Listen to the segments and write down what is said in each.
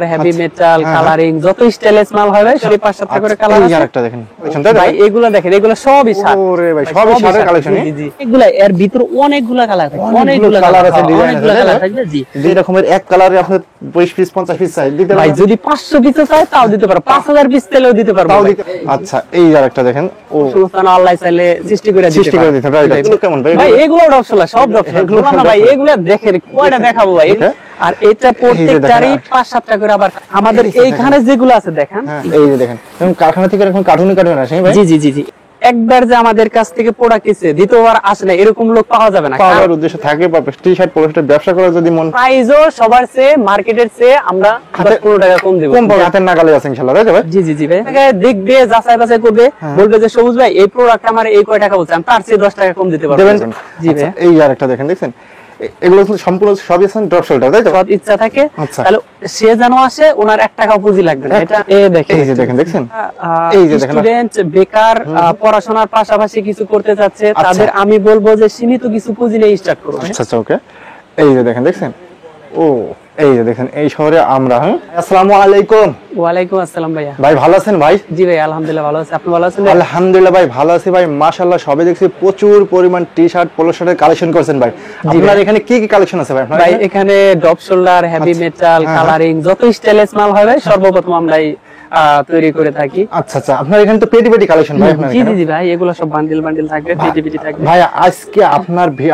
Heavy metal colouring যত stylish মাল হবে সবই 5-7 টা করে কালার আছে। আরেকটা দেখেন ভাই এগুলা দেখেন, এগুলা সবই শার্ট। ওরে ভাই সবই শার্টের কালেকশন। জি জি, এগুলা এর ভিতর অনেকগুলা কালার থাকে, অনেকগুলা কালার আছে, অনেকগুলা কালার থাকবে। জি, এই রকমের এক কালারে আপনি 20 পিস 50 পিস চাই দিতে ভাই পারবেন। যদি 500 পিস চাই তাও দিতে পারবো, 5000 পিস চাইলেও দিতে পারবো তাও ভাই। দিতে। আচ্ছা এই আরেকটা দেখেন। ও সুলতান আল্লাহ চাইলে সৃষ্টি করে দিতে সৃষ্টি করে দিতে পারে। এগুলো কেমন ভাই? ভাই এগুলো ডপসলা, সব ডপসলা। এগুলো না ভাই, এগুলো দেখেন কয়টা দেখাবো ভাই। আর এটা প্রত্যেকটারই 5-7 টা করে। আবার আমাদের এইখানে যেগুলো আছে দেখেন, এই যে দেখেন এখন কারখানা থেকে এখন কার্টুনে কার্টুনে আসে ভাই। জি জি জি জি, একবার যে আমাদের কাছ থেকে প্রোডাক্ট কিনছে দ্বিতীয়বার আসে না, এরকম লোক পাওয়া যাবে না। পাওয়ার উদ্দেশ্য থাকে বা টি-শার্ট পলো শার্টের ব্যবসা করার যদি মন, প্রাইসও সবার চেয়ে মার্কেটের চেয়ে আমরা 10-15 টাকা কম দেব। কম পাবে, হাতের নাগালে আছে ইনশাআল্লাহ, তাই তো ভাই? জি জি জি ভাই, দেখবে যাচাই বাছাই করবে, বলবে যে সবুজ ভাই এই প্রোডাক্ট আমার এই কয় টাকা বলছে, আমি তার চেয়ে 10 টাকা কম দিতে পারবো। দেবেন। জি ভাই, এই আরেকটা দেখেন, দেখছেন এগুলো সম্পূর্ণ সবই আছে ড্রপ শোল্ডার, তাই তো? সব ইচ্ছা থাকে আচ্ছা। তাহলে সে যেন আসে, ওনার 1 টাকা পুঁজি লাগবে না। এটা এই দেখেন, এই যে দেখেন, দেখছেন এই যে স্টুডেন্ট বেকার পড়াশোনার পাশাপাশি কিছু করতে যাচ্ছে, তাদের আমি বলবো যে সীমিত কিছু পুঁজি নিয়ে স্টার্ট করুন। আচ্ছা আচ্ছা, ওকে। এই যে দেখেন, দেখছেন ও এই যে দেখেন এই শহরে আমরা। আসসালামু আলাইকুম। ওয়ালাইকুম আসসালাম ভাইয়া। ভাই ভালো আছেন ভাই? জি ভাই আলহামদুলিল্লাহ ভালো আছি, আপনি ভালো আছেন? আলহামদুলিল্লাহ ভাই ভালো আছি ভাই, মাশাআল্লাহ। সবে দেখছি প্রচুর পরিমাণ টি-শার্ট পলো শার্টের কালেকশন করছেন ভাই। আপনার এখানে কি কি কালেকশন আছে ভাই? আপনার ভাই এখানে depth shoulder, heavy metal, colouring যত স্টাইলিশ মাল হবে সর্বপ্রথম আমরাই তৈরি করে থাকি। আচ্ছা আচ্ছা, আপনার এখানে তো পেটি পেটি কালেকশন ভাই আপনার জি এখানে? জি জি ভাই, এগুলো সব বান্ডিল বান্ডিল থাকবে, পেটি পেটি থাকবে। ভাই আজকে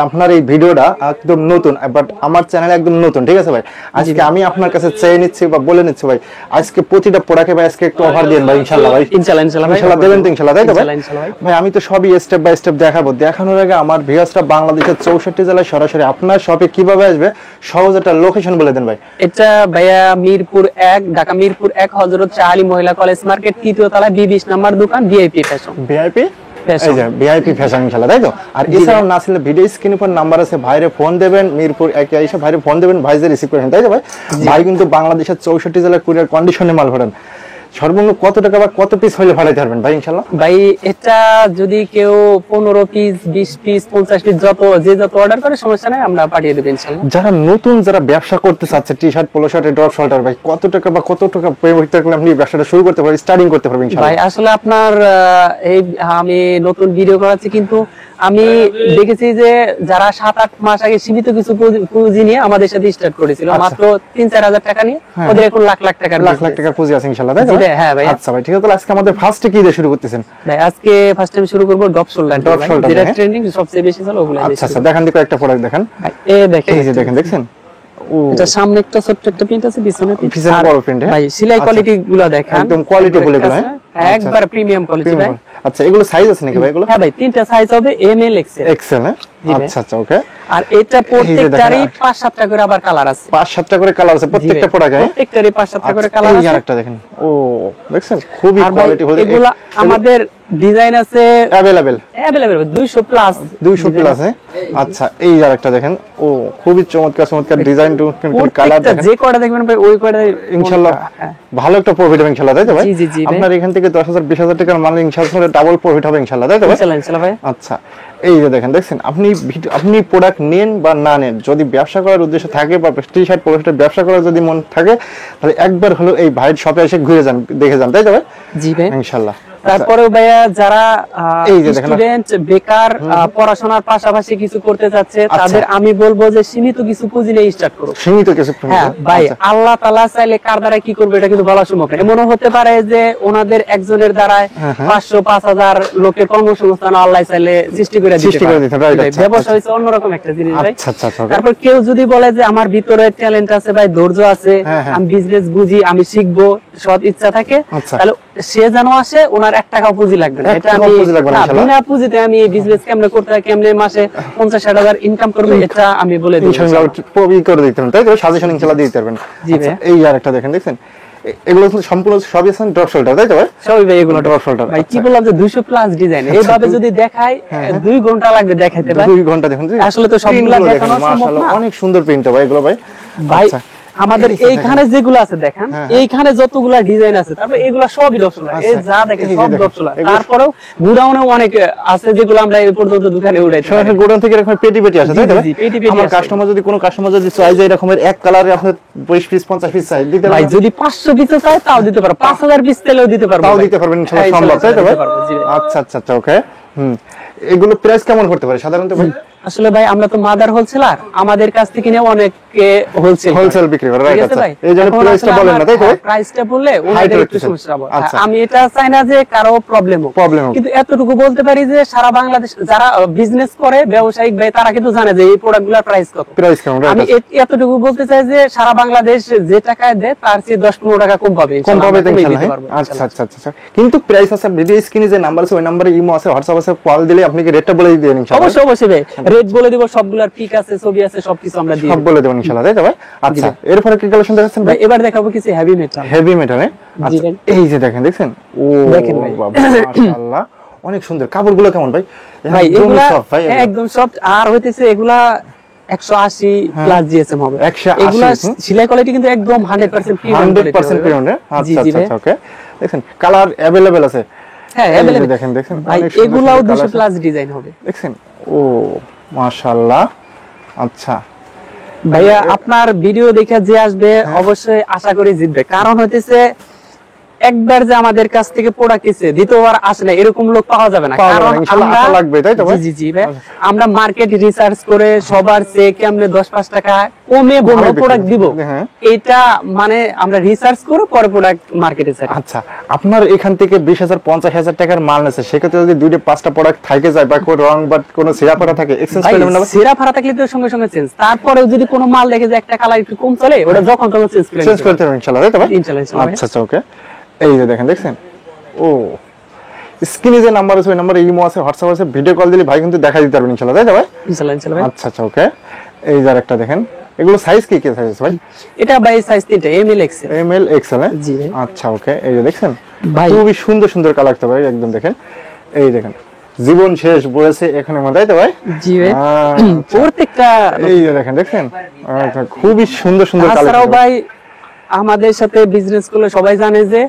আপনার এই ভিডিওটা একদম নতুন, বাট আমার চ্যানেলে একদম নতুন, ঠিক আছে ভাই? আজকে আমি আপনার কাছে চেয়ে নিচ্ছি বা বলে নিচ্ছি ভাই, আজকে প্রতিটা প্রোডাক্টে ভাই আজকে একটু অফার দেন ভাই, ইনশাআল্লাহ ভাই। ইনশাআল্লাহ ইনশাআল্লাহ ভাই, ইনশাআল্লাহ দেবেন তো ইনশাআল্লাহ, তাই তো ভাই? ইনশাআল্লাহ ভাই। ভাই আমি তো সবই স্টেপ বাই স্টেপ দেখাবো। দেখানোর আগে আমার ভিউয়ার্সরা বাংলাদেশের 64 জেলায় সরাসরি আপনার শপে কিভাবে আসবে সহজ একটা লোকেশন বলে দেন ভাই। এটা ভাইয়া মিরপুর 1, ঢাকা মিরপুর 1 হযরত শাহ আলী মহিলা কলেজ মার্কেট, 3য় তলায় 20 নাম্বার দোকান, ভিআইপি ফ্যাশন। ভিআইপি এই যে ভিআইপি ফ্যাশন ইনশাআল্লাহ, তাই তো? আর এছাড়াও না ছিল ভিডিও স্ক্রিনে পর নাম্বার আছে, ভাইরে ফোন দেবেন, মিরপুর 1 এ এসে ভাইরে ফোন দেবেন, ভাই যে রিসিভ করেন, তাই তো ভাই? ভাই কিন্তু বাংলাদেশের 64 জেলায় কুরিয়ার কন্ডিশনে মাল ভরেন। সর্বনিম্ন কত টাকা বা কত পিস হলে ভাড়াইতে পারবেন ভাই ইনশাআল্লাহ? ভাই এটা যদি কেউ 15 পিস 20 পিস 50 পিস যত অর্ডার করে সমস্যা নাই, আমরা পাঠিয়ে দেব ইনশাআল্লাহ। যারা নতুন যারা ব্যবসা করতে চাচ্ছে টি-শার্ট পলো শার্ট ড্রপ শোল্ডার, ভাই কত টাকা বা কত টাকা পেমেন্ট করলে আপনি ব্যবসাটা শুরু করতে পারবেন, স্টার্টিং করতে পারবেন ইনশাআল্লাহ? ভাই আসলে আপনার আমি নতুন ভিডিও করাচ্ছি, কিন্তু আমি দেখেছি যে যারা 7-8 মাস আগে সীমিত কিছু পুঁজি নিয়ে আমাদের সাথে স্টার্ট করেছিল, মাত্র 3-4 হাজার টাকা নিয়ে, ওদের এখন লাখ লাখ টাকার লাখ লাখ টাকার পুঁজি আছে ইনশাআল্লাহ, তাই তো? হ্যাঁ ভাই। আচ্ছা ভাই ঠিক আছে, তাহলে আজকে আমাদের ফার্স্টে কি দিয়ে শুরু করতেছেন ভাই? আজকে ফার্স্ট টাইম শুরু করব ডপ শোল্ডার, যেটা ট্রেন্ডিং সবচেয়ে বেশি চলে ওগুলো। আচ্ছা আচ্ছা, দেখান দিকে একটা প্রোডাক্ট দেখান। এই দেখেন, এই যে দেখেন, দেখছেন ও এটা সামনে একটা ছোট্ট একটা প্রিন্ট আছে, পিছনে বড় প্রিন্ট। ভাই সেলাই কোয়ালিটি গুলো দেখেন, একদম কোয়ালিটি বলে গুলো, হ্যাঁ একবার প্রিমিয়াম কোয়ালিটি ভাই। আচ্ছা এগুলো সাইজ আছে নাকি ভাই এগুলো? হ্যাঁ ভাই, 3টা সাইজ হবে, এম এল এক্সেল। এক্সেল, হ্যাঁ আচ্ছা আচ্ছা, ওকে। আর এটা প্রত্যেকটারই 5-7 টা করে আবার কালার আছে, 5-7 টা করে কালার আছে প্রত্যেকটা প্রোডাক্টে, প্রত্যেকটারই 5-7 টা করে কালার আছে। এই আরেকটা দেখেন, ও দেখছেন খুবই কোয়ালিটি হলো এগুলো। আমাদের ডিজাইন আছে अवेलेबल 200 প্লাস, 200 প্লাস। আচ্ছা এই আরেকটা দেখেন, ও খুবই চমৎকার চমৎকার ডিজাইন টু কালার দেখেন, যে কোয়াটা দেখবেন ভাই ওই কোয়াটা ইনশাআল্লাহ ভালো একটা প্রফিট হবে ইনশাআল্লাহ, তাই তো ভাই? জি জি জি, আপনার এখান থেকে 10,000 20,000 টাকার মাল ইনশাআল্লাহ ডাবল প্রফিট হবে ইনশাআল্লাহ, তাই তো ভাই? ইনশাআল্লাহ ভাই। আচ্ছা এই যে দেখেন, দেখছেন আপনি প্রোডাক্ট নেন বা না নেন, যদি ব্যবসা করার উদ্দেশ্য থাকে বা টি-শার্ট পলো শার্টের ব্যবসা করার যদি মন থাকে, তাহলে একবার হলো এই ভাইয়ের শপে এসে ঘুরে যান, দেখে যান, তাই তো ভাই? জি ভাই ইনশাআল্লাহ। তারপরে ভাইয়া যারা স্টুডেন্ট বেকার পড়াশোনার পাশাপাশি কিছু করতে যাচ্ছে, তাদের আমি বলবো যে সীমিত কিছু পুঁজি নিয়ে স্টার্ট করুন। সীমিত কিছু পুঁজি? হ্যাঁ ভাই, আল্লাহ তাআলা চাইলে কার দ্বারা কি করবে এটা কিন্তু বলা সম্ভব না। এমনও হতে পারে যে ওনাদের একজনের দ্বারা 500-5,000 লোকের কর্মসংস্থান আল্লাহ চাইলে সৃষ্টি করে দিতে পারে। ব্যবসা হচ্ছে অন্যরকম একটা জিনিস ভাই। তারপর কেউ যদি বলে যে আমার ভিতরে ট্যালেন্ট আছে ভাই, ধৈর্য আছে, আমি বিজনেস বুঝি, আমি শিখবো, সৎ ইচ্ছা থাকে, তাহলে সে যেন আসে, ওনার 1 টাকা পুঁজি লাগবে না। এটা আমি বিনা পুঁজিতে আমি বিজনেস কেমনে করতে হয়, কেমনে মাসে 50-60 হাজার ইনকাম করবে, এটা আমি বলে দিই ইনশাআল্লাহ। প্রবি করে দিতে পারেন, তাই তো? সাজেশন ইনশাআল্লাহ দিতে পারবেন। জি ভাই। এই আরেকটা দেখেন, দেখছেন এগুলো সম্পূর্ণ সবই আছে ড্রপ শোল্ডার, তাই তো ভাই? সবই ভাই এগুলো ড্রপ শোল্ডার। ভাই কি বললাম যে 200 প্লাস ডিজাইন, এইভাবে যদি দেখাই 2 ঘন্টা লাগবে দেখাইতে ভাই। 2 ঘন্টা দেখুন, আসলে তো সবগুলো দেখানো সম্ভব না। অনেক সুন্দর প্রিন্ট ভাই এগুলো ভাই। ভাই আমাদের এইখানে যেগুলো আছে দেখেন, এইখানে যতগুলা ডিজাইন আছে, তারপর এগুলা সবই ডপসোলার, এই যা দেখেন সব ডপসোলার। তারপরেও গোডাউনে অনেক আছে যেগুলো আমরা এই পর্যন্ত দোকানে উড়াই, সরাসরি গোডাউন থেকে এরকম পেটি পেটি আসে, তাই তো? আমার কাস্টমার যদি কোনো কাস্টমার যদি চাই যে এরকমের এক কালারে আপনার 20 পিস 50 পিস চাই, দিতে ভাই যদি 500 পিস চাই তাও দিতে পারবো, 5000 পিস তেলেও দিতে পারবো, তাও দিতে পারবেন ইনশাআল্লাহ, সম্ভব, তাই তো ভাই? আচ্ছা আচ্ছা আচ্ছা, ওকে। এগুলো প্রাইস কেমন করতে পারে সাধারণত ভাই? আসলে ভাই আমরা তো মাদার হোলসেলার, আমাদের কাছ থেকে নিয়ে অনেকে হোলসেল বিক্রি করে, রাইট? আচ্ছা, এই জন্য প্রাইসটা বলেন না, তাই তো? প্রাইসটা বললে ওনাদের একটু সমস্যা হবে। আমি এটা চাই না যে কারো প্রবলেম হোক, কিন্তু এতটুকু বলতে পারি যে সারা বাংলাদেশ যারা বিজনেস করে ব্যবসায়িক ভাই তারা কিন্তু জানে যে এই প্রোডাক্টগুলোর প্রাইস কত, প্রাইস কেমন। আমি এতটুকু বলতে চাই যে সারা বাংলাদেশ যে টাকায় দেয় তার চেয়ে 10-15 টাকা কম পাবে, কম পাবে ইনশাআল্লাহ। আচ্ছা আচ্ছা আচ্ছা, কিন্তু প্রাইস আছে, ভিডিও স্ক্রিনে যে নাম্বার আছে ওই নম্বরে ইমো আছে, হোয়াটসঅ্যাপ আছে, কল দিলে আপনি কি রেটটা বলে দিবেন ইনশাআল্লাহ? অবশ্যই অবশ্যই ভাই, রেট বলে দিব, সবগুলোর পিক আছে, ছবি আছে, সবকিছু আমরা দিই, সব বলে দেব ইনশাআল্লাহ, তাই তো ভাই? আচ্ছা, এরপরে কি কালেকশন দেখাচ্ছেন ভাই? এবার দেখাবো কিছু হেভি মেটাল। হেভি মেটালে, আচ্ছা এই যে দেখেন, দেখছেন? ও দেখেন ভাই, মাশাআল্লাহ অনেক সুন্দর। কাপড়গুলো কেমন ভাই? ভাই এগুলা একদম সফট, আর হইতেছে এগুলা 180 প্লাস জিএসএম হবে। এগুলা সেলাই কোয়ালিটি কিন্তু একদম 100% পিওর, 100% পিওর। আচ্ছা আচ্ছা, ওকে। দেখেন কালার अवेलेबल আছে, হ্যাঁ अवेलेबल। দেখেন দেখেন ভাই এগুলাও 200 প্লাস ডিজাইন হবে, দেখছেন? ও মাশাআল্লাহ। আচ্ছা ভাইয়া আপনার ভিডিও দেখে যে আসবে অবশ্যই আশা করি জিতবে, কারণ হইতেছে একবার যে আমাদের কাছ থেকে প্রোডাক্ট কিনছে দ্বিতীয়বার আসে না এরকম লোক পাওয়া যাবে না, কারণ আমরা লাগবে, তাই তো ভাই? জি জি ভাই, আমরা মার্কেট রিসার্চ করে সবার চেয়ে কেমনে 10-5 টাকা কমে বড় প্রোডাক্ট দিব, এটা মানে আমরা রিসার্চ করে পরে প্রোডাক্ট মার্কেটে ছাড়ি। আচ্ছা, আপনার এখান থেকে 20000 50000 টাকার মাল নেছে, সেক্ষেত্রে যদি 2-5টা প্রোডাক্ট থাকে যায় বা কোনো রং বা কোনো ছিঁড়া ফাটা থাকে, এক্সচেঞ্জ করে নেবেন না? ছিঁড়া ফাটা থাকলে তো সঙ্গে সঙ্গে চেঞ্জ, তারপরেও যদি কোনো মাল দেখে যে একটা কালার একটু কম চলে, ওটা যখন তখন চেঞ্জ করতে হবে ইনশাআল্লাহ, তাই তো ভাই? ইনশাআল্লাহ। আচ্ছা আচ্ছা, ওকে। এই যে দেখেন, দেখছেন? ও স্ক্রিনে যে নাম্বার আছে ওই নম্বরে ইমো আছে, হোয়াটসঅ্যাপ আছে, ভিডিও কল দিলে ভাই কিন্তু দেখা দিতে পারবেন ইনশাআল্লাহ, তাই তো ভাই? ইনশাআল্লাহ ইনশাআল্লাহ। আচ্ছা আচ্ছা, ওকে। এই যে আরেকটা দেখেন, এগুলো সাইজ কি কি সাইজ আছে ভাই? এটা ভাই সাইজ 3টা, এমএল এক্সেল। এমএল এক্সেল, জি। আচ্ছা, ওকে। এই যে দেখছেন ভাই খুবই সুন্দর সুন্দর কালার তো ভাই, একদম দেখেন। এই দেখেন জীবন শেষ বলেছে এখানে মধ্যে, তাই তো ভাই? জি ভাই, প্রত্যেকটা এই যে দেখেন, দেখছেন? আচ্ছা, খুবই সুন্দর সুন্দর কালার। তাছাড়াও ভাই আমাদের সাথে বিজনেস করলে সবাই জানে যে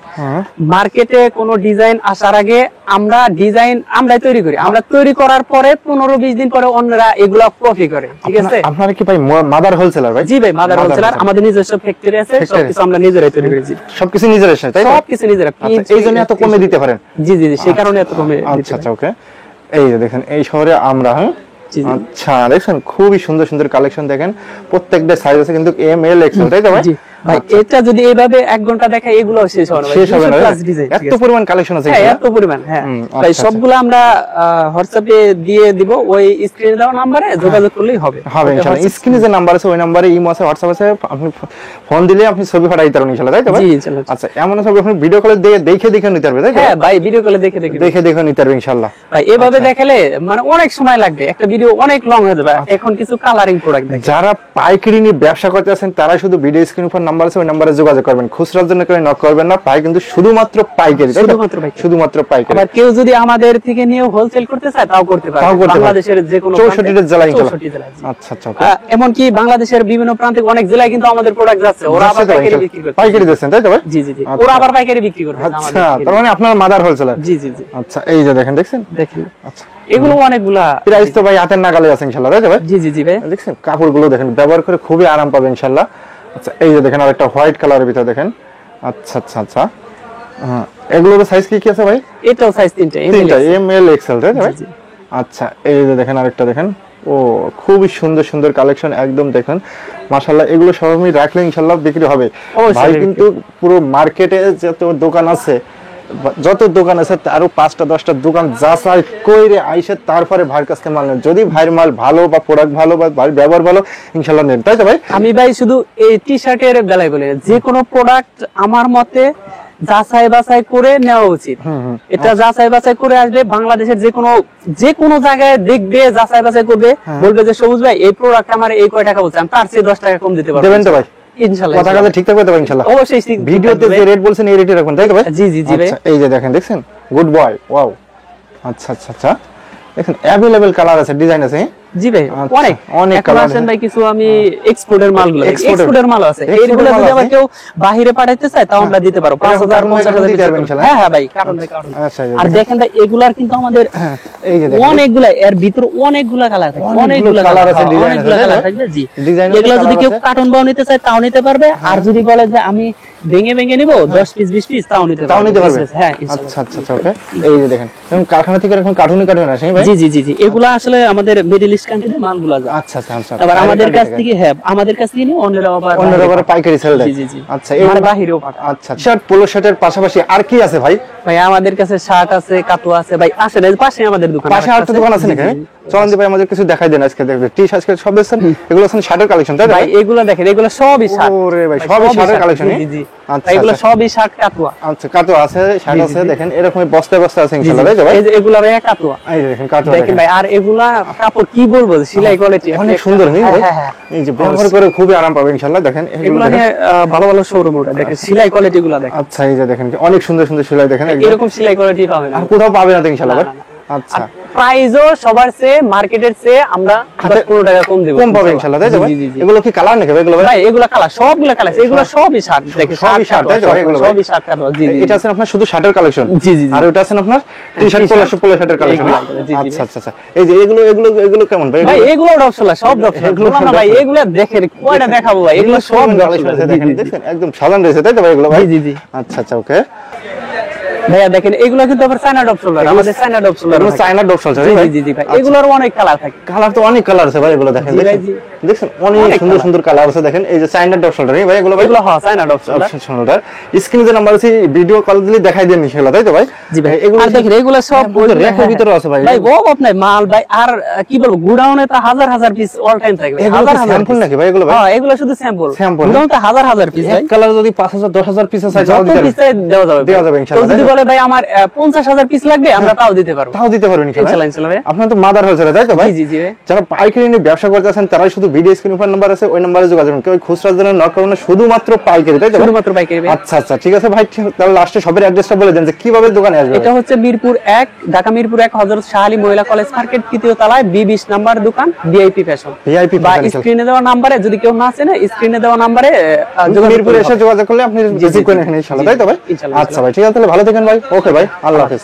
মার্কেটে কোনো ডিজাইন আসার আগে আমরা ডিজাইন আমরাই তৈরি করি, আমরা তৈরি করার পরে 15-20 দিন পরে অন্যরা এগুলা কপি করে, ঠিক আছে? আপনারা কি ভাই মাদার হোলসেলার ভাই? জি ভাই, মাদার হোলসেলার, আমাদের নিজস্ব ফ্যাক্টরি আছে, সবকিছু আমরা নিজেরাই তৈরি করেছি, সবকিছু নিজেরাই, তাই তো? সবকিছু নিজেরা। এইজন্য এত কমে দিতে পারেন? জি জি জি, সেই কারণে এত কমে। আচ্ছা আচ্ছা, ওকে। এই যে দেখেন এই শহরে আমরা, আচ্ছা দেখেন খুবই সুন্দর সুন্দর কালেকশন, দেখেন প্রত্যেকটা সাইজ আছে কিন্তু এম এল এক্সেল, তাই তো ভাই? ভাই এটা যদি এইভাবে 1 ঘন্টা দেখাই এগুলো শেষ হবে না, শেষ হবে না, এত পরিমাণ কালেকশন আছে। হ্যাঁ এত পরিমাণ, হ্যাঁ ভাই সবগুলো আমরা হোয়াটসঅ্যাপে দিয়ে দিব, ওই স্ক্রিনে দেওয়া নম্বরে যোগাযোগ করলেই হবে। হবে ইনশাআল্লাহ, স্ক্রিনে যে নাম্বার আছে ওই নম্বরে ইমো আছে, হোয়াটসঅ্যাপ আছে, আপনি ফোন দিলে আপনি ছবি পাঠাই দিতে পারবেন ইনশাআল্লাহ, তাই তো ভাই? জি ইনশাআল্লাহ। আচ্ছা, এমন ছবি আপনি ভিডিও কলে দেখে দেখে নিতে পারবেন, তাই তো? হ্যাঁ ভাই, ভিডিও কলে দেখে নিতে পারবেন ইনশাআল্লাহ। ভাই এভাবে দেখালে মানে অনেক সময় লাগবে, একটা ভিডিও অনেক লং হয়ে যাবে। এখন কিছু কালারিং প্রোডাক্ট দেখেন, যারা পাইকারি নিয়ে ব্যবসা করতে আছেন তারা শুধু ভিডিও স্ক্রিন উপর নাম্বার আছে ওই নম্বরে যোগাযোগ করবেন, খুচরার জন্য কেউ নক করবেন না। ভাই কিন্তু শুধুমাত্র পাইকারি, শুধুমাত্র পাইকারি। আবার কেউ যদি আমাদের থেকে নিয়ে হোলসেল করতে চায় তাও করতে পারে, বাংলাদেশের যে কোনো 64 জেলায়। আচ্ছা আচ্ছা, এমন কি বাংলাদেশের বিভিন্ন প্রান্তে অনেক জেলায় কিন্তু আমাদের প্রোডাক্ট যাচ্ছে, ওরা আবার পাইকারি বিক্রি করে, পাইকারি দিচ্ছেন, তাই তো ভাই? জি জি জি, ওরা আবার পাইকারি বিক্রি করে। আচ্ছা, তার মানে আপনার মাদার হোলসেলার? জি জি জি। আচ্ছা, এই যে দেখেন, দেখছেন? দেখেন আচ্ছা, এগুলো অনেকগুলা প্রাইস তো ভাই হাতের নাগালে আছে ইনশাআল্লাহ, তাই তো ভাই? জি জি জি ভাই। দেখছেন কাপড়গুলো দেখেন, ব্যবহার করে খুবই আরাম পাবেন ইনশাআল্লাহ। আচ্ছা, এই যে দেখেন আরেকটা হোয়াইট কালারের ভিতর দেখেন। আচ্ছা আচ্ছা আচ্ছা, হ্যাঁ এগুলোর সাইজ কি কি আছে ভাই? এটাও সাইজ 3টা, এম এল এক্সেল, তাই তো ভাই? আচ্ছা, এই যে দেখেন আরেকটা দেখেন, ও খুবই সুন্দর সুন্দর কালেকশন, একদম দেখেন মাশাআল্লাহ। এগুলো সব আমি রাখলে ইনশাআল্লাহ বিক্রি হবে ভাই। কিন্তু পুরো মার্কেটে যত দোকান আছে, তারও 5টা-10টা দোকান যাচাই কইরে আইসে তারপরে ভাইয়ের কাছে মাল নেন। যদি ভাইয়ের মাল ভালো বা প্রোডাক্ট ভালো বা ভাইয়ের ব্যবহার ভালো ইনশাআল্লাহ নেন, তাই তো ভাই? আমি ভাই শুধু এই টি-শার্টের বেলায় বলি, যে কোনো প্রোডাক্ট আমার মতে যাচাই বাছাই করে নেওয়া উচিত। এটা যাচাই বাছাই করে আসবে, বাংলাদেশের যে কোনো জায়গায় দেখবে, যাচাই বাছাই করবে, বলবে যে সবুজ ভাই এই প্রোডাক্ট আমার এই কয় টাকা বলছে, আমি তার চেয়ে 10 টাকা কম দিতে পারবো। দেবেন তো ভাই? ইনশাআল্লাহ কথা কথা ঠিক থাকবে তো ভাই ইনশাআল্লাহ? অবশ্যই। ভিডিওতে যে রেট বলছেন এই রেটে রাখুন, তাই তো ভাই? জি জি জি ভাই। আচ্ছা, এই যে দেখেন, দেখছেন? Good boy, wow. আচ্ছা আচ্ছা আচ্ছা, দেখেন अवेलेबल কালার আছে, ডিজাইন আছে। জি ভাই অনেক অনেক এখন আসেন ভাই কিছু আমি এক্সপোর্টের মালগুলো এক্সপোর্টের মাল আছে এইগুলো যদি আবার কেউ বাইরে পাঠাইতে চায় তাও আমরা দিতে পারবো 5000 50000 হ্যাঁ হ্যাঁ ভাই কারণ আর দেখেন ভাই এগুলার কিন্তু আমাদের এই যে অনেকগুলা এর ভিতর অনেকগুলা কালার থাকে অনেকগুলা কালার আছে অনেকগুলা কালার থাকে জি এগুলা যদি কেউ কার্টন বাও নিতে চায় তাও নিতে পারবে আর যদি বলে যে আমি ভেঙে ভেঙে নিব 10 পিস 20 পিস তাও নিতে পারবে হ্যাঁ আচ্ছা আচ্ছা আচ্ছা ওকে এই যে দেখেন এখন কারখানা থেকে এখন কার্টুন আসে ভাই জি জি জি জি এগুলা আসলে আমাদের মিডল ইস্ট কান্ট্রিতে মালগুলা যায় আচ্ছা আচ্ছা আচ্ছা আবার আমাদের কাছ থেকে হ্যাঁ আমাদের কাছ থেকে নিয়ে অন্যরা আবার পাইকারি সেল দেয় জি জি জি আচ্ছা এই বাহিরেও পাঠায় আচ্ছা শার্ট পোলো শার্টের পাশাপাশি আর কি আছে ভাই ভাই আমাদের কাছে শার্ট আছে কাতুয়া আছে ভাই আসেন এই পাশে আমাদের দোকান পাশে আর দোকান আছে নাকি চলুন ভাই আমাদের কিছু দেখাই দেন আজকে দেখবে টি শার্ট সব দেখছেন এগুলো আছে শার্টের কালেকশন তাই ভাই এগুলো দেখেন এগুলো সবই শার্ট ওরে ভাই সবই শার্টের কালেকশন জি জি আচ্ছা এগুলো সবই শার্ট কাতুয়া আচ্ছা কাতুয়া আছে শার্ট আছে দেখেন এরকম বস্তা বস্তা আছে ইনশাআল্লাহ তাই ভাই এই যে এগুলো ভাই কাতুয়া এই যে দেখেন কাতুয়া দেখেন ভাই আর এগুলা কাপড় কি বলবো সেলাই কোয়ালিটি অনেক সুন্দর নেই ভাই এই যে ব্যবহার করে খুবই আরাম পাবে ইনশাআল্লাহ দেখেন এগুলো নিয়ে ভালো ভালো শোরুম ওটা দেখেন সেলাই কোয়ালিটি গুলো দেখেন আচ্ছা এই যে দেখেন অনেক সুন্দর সুন্দর সেলাই দেখেন এরকম সেলাই কোয়ালিটি পাবেন আর কোথাও পাবে না ইনশাআল্লাহ ভাই আচ্ছা প্রাইসও সবার চেয়ে মার্কেটের চেয়ে আমরা 15 টাকা কম দেব কম পাবে ইনশাআল্লাহ তাই তো ভাই এগুলো কি কালার নাকি এগুলো ভাই এগুলো কালার সবগুলো কালার এগুলো সবই শার্ট দেখেন সবই শার্ট তাই তো এগুলো সবই শার্ট কালার জি জি এটা আছে আপনার শুধু শার্টের কালেকশন জি জি আর ওটা আছে আপনার টি-শার্ট পোলো শার্টের কালেকশন আচ্ছা আচ্ছা আচ্ছা এই যে এগুলো কেমন ভাই ভাই এগুলো ডপসলা সব ডপসলা এগুলো না ভাই এগুলো দেখেন কয়টা দেখাবো ভাই এগুলো সব কালেকশন আছে দেখেন দেখেন একদম সাধারণ রয়েছে তাই তো ভাই এগুলো ভাই জি জি আচ্ছা আচ্ছা ওকে ভাইয়া দেখেন এগুলো কিন্তু আবার চায়না ডপসলা আমাদের চায়না ডপসলা এগুলো চায়না ডপসলা জি জি জি ভাই এগুলোর অনেক কালার থাকে কালার তো অনেক কালার আছে ভাই এগুলো দেখেন দেখেন অনেক সুন্দর সুন্দর কালার আছে দেখেন এই যে চায়না ডপসলা ভাই এগুলো ভাই এগুলো হ্যাঁ চায়না ডপসলা সুন্দর স্ক্রিনে যে নাম্বার আছে ভিডিও কল দিলে দেখাই দেন ইনশাআল্লাহ তাই তো ভাই জি ভাই এগুলো দেখেন এগুলো সব রেখের ভিতরে আছে ভাই ভাই ও আপনার মাল ভাই আর কি বলবো গুডাউনে তো হাজার হাজার পিস অল টাইম থাকবে হাজার হাজার স্যাম্পল নাকি ভাই এগুলো ভাই হ্যাঁ এগুলো শুধু স্যাম্পল গুডাউনে তো হাজার হাজার পিস ভাই কালার যদি 5000 10000 পিস আছে দেওয়া যাবে ইনশাআল্লাহ যদি বলে ভাই আমার 50000 পিস লাগবে আমরা তাও দিতে পারবো ইনশাআল্লাহ ভাই আপনারা তো মাদার হোলসেল তাই তো ভাই জি জি যারা পাইকারি নিয়ে ব্যবসা করতেছেন তারাই শুধু ভিডিও স্ক্রিন উপর নাম্বার আছে ওই নম্বরে যোগাযোগ করুন কেউ খুচরার জন্য নক করুন না শুধুমাত্র পাইকারি তাই তো শুধুমাত্র পাইকারি আচ্ছা আচ্ছা ঠিক আছে ভাই তাহলে লাস্টে সবের অ্যাড্রেসটা বলে দেন যে কিভাবে দোকানে আসবে এটা হচ্ছে মিরপুর 1 ঢাকা মিরপুর 1 হযরত শাহ আলী মহিলা কলেজ মার্কেট তৃতীয় তলায় B20 নাম্বার দোকান ভিআইপি ফ্যাশন বা স্ক্রিনে দেওয়া নম্বরে যদি কেউ না চেনে স্ক্রিনে দেওয়া নম্বরে মিরপুরে এসে যোগাযোগ করলে আপনি রিসিভ করে নেবেন ইনশাআল্লাহ তাই তো ভাই আচ্ছা ভাই ঠিক আছে তাহলে ভালো থাকেন ভাই ওকে ভাই আল্লাহ হাফেজ